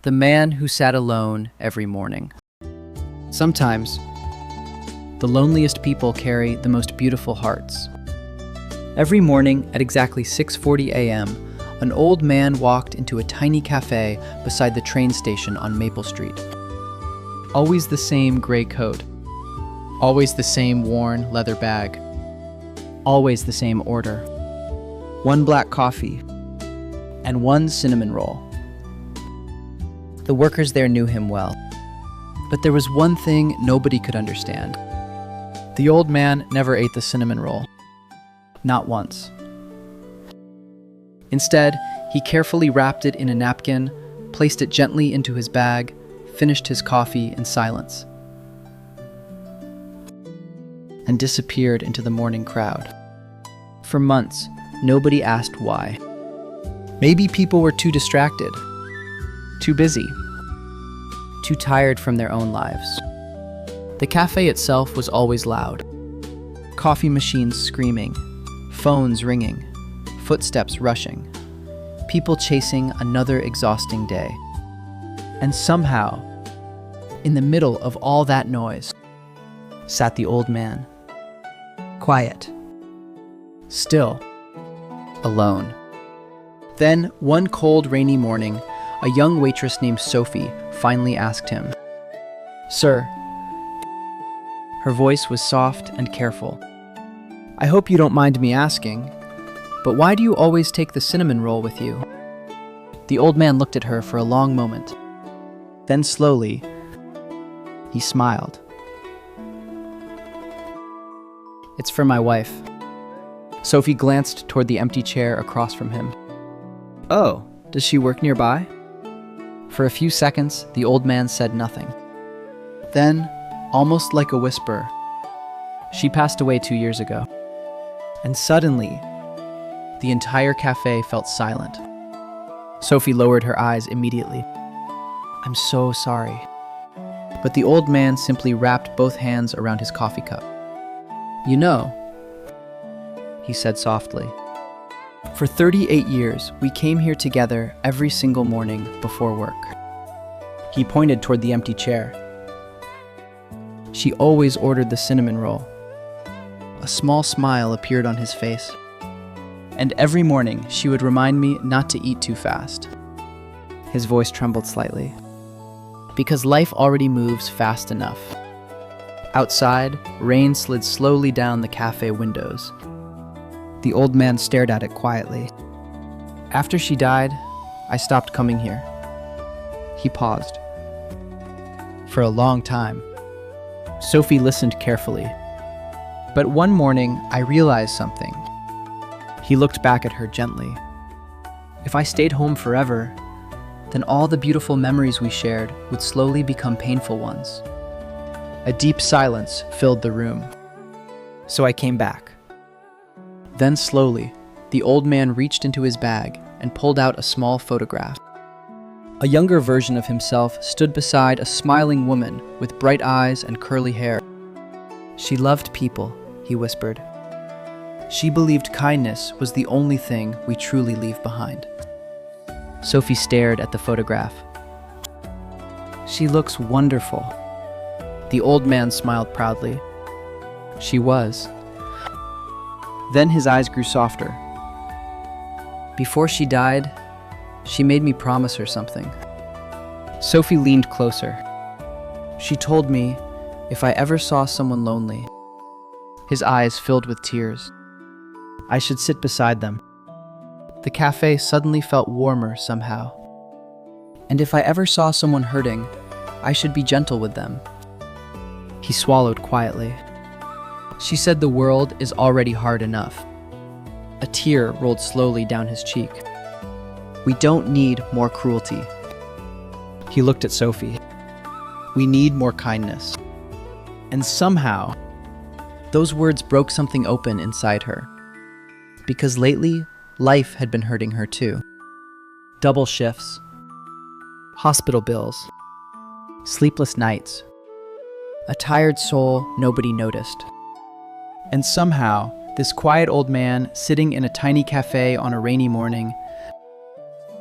The man who sat alone every morning. Sometimes, the loneliest people carry the most beautiful hearts. Every morning at exactly 6:40 a.m., an old man walked into a tiny cafe beside the train station on Maple Street. Always the same gray coat. Always the same worn leather bag. Always the same order. 1 black coffee and 1 cinnamon roll. The workers there knew him well. But there was one thing nobody could understand. The old man never ate the cinnamon roll. Not once. Instead, he carefully wrapped it in a napkin, placed it gently into his bag, finished his coffee in silence, and disappeared into the morning crowd. For months, nobody asked why. Maybe people were too distracted, too busy, too tired from their own lives. The cafe itself was always loud. Coffee machines screaming, phones ringing, footsteps rushing, people chasing another exhausting day. And somehow, in the middle of all that noise, sat the old man. Quiet. Still. Alone. Then, one cold, rainy morning, a young waitress named Sophie finally asked him, "Sir," her voice was soft and careful, "I hope you don't mind me asking, but why do you always take the cinnamon roll with you?" The old man looked at her for a long moment. Then slowly, he smiled. "It's for my wife." Sophie glanced toward the empty chair across from him. "Oh, does she work nearby?" For a few seconds, the old man said nothing. Then, almost like a whisper, "She passed away 2 years ago." And suddenly, the entire cafe felt silent. Sophie lowered her eyes immediately. "I'm so sorry." But the old man simply wrapped both hands around his coffee cup. "You know," he said softly, "for 38 years, we came here together every single morning before work." He pointed toward the empty chair. "She always ordered the cinnamon roll." A small smile appeared on his face. "And every morning, she would remind me not to eat too fast." His voice trembled slightly. "Because life already moves fast enough." Outside, rain slid slowly down the cafe windows. The old man stared at it quietly. "After she died, I stopped coming here." He paused. For a long time, Sophie listened carefully. But one morning, I realized something. He looked back at her gently. "If I stayed home forever, then all the beautiful memories we shared would slowly become painful ones." A deep silence filled the room. So I came back. Then slowly, the old man reached into his bag and pulled out a small photograph. A younger version of himself stood beside a smiling woman with bright eyes and curly hair. "She loved people," he whispered. "She believed kindness was the only thing we truly leave behind." Sophie stared at the photograph. "She looks wonderful." The old man smiled proudly. "She was." Then his eyes grew softer. "Before she died, she made me promise her something." Sophie leaned closer. "She told me if I ever saw someone lonely," his eyes filled with tears, "I should sit beside them." The cafe suddenly felt warmer somehow. "And if I ever saw someone hurting, I should be gentle with them." He swallowed quietly. "She said the world is already hard enough." A tear rolled slowly down his cheek. "We don't need more cruelty." He looked at Sophie. "We need more kindness." And somehow, those words broke something open inside her. Because lately, life had been hurting her too. Double shifts, hospital bills, sleepless nights, a tired soul nobody noticed. And somehow, this quiet old man sitting in a tiny cafe on a rainy morning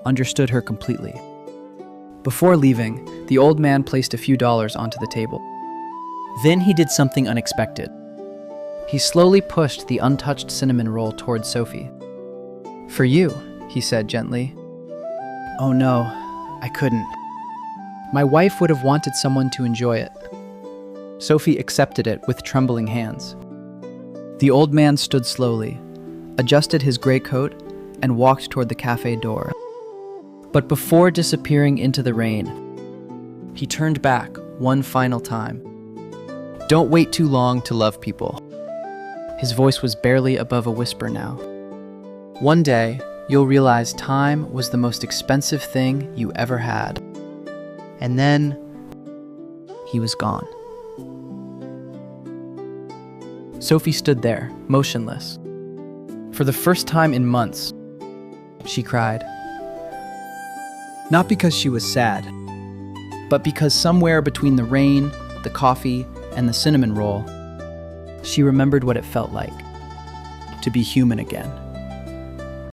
understood her completely. Before leaving, the old man placed a few dollars onto the table. Then he did something unexpected. He slowly pushed the untouched cinnamon roll towards Sophie. "For you," he said gently. "Oh no, I couldn't. My wife would have wanted someone to enjoy it." Sophie accepted it with trembling hands. The old man stood slowly, adjusted his gray coat, and walked toward the cafe door. But before disappearing into the rain, he turned back one final time. "Don't wait too long to love people." His voice was barely above a whisper now. "One day, you'll realize time was the most expensive thing you ever had." And then, he was gone. Sophie stood there, motionless. For the first time in months, she cried. Not because she was sad, but because somewhere between the rain, the coffee, and the cinnamon roll, she remembered what it felt like to be human again.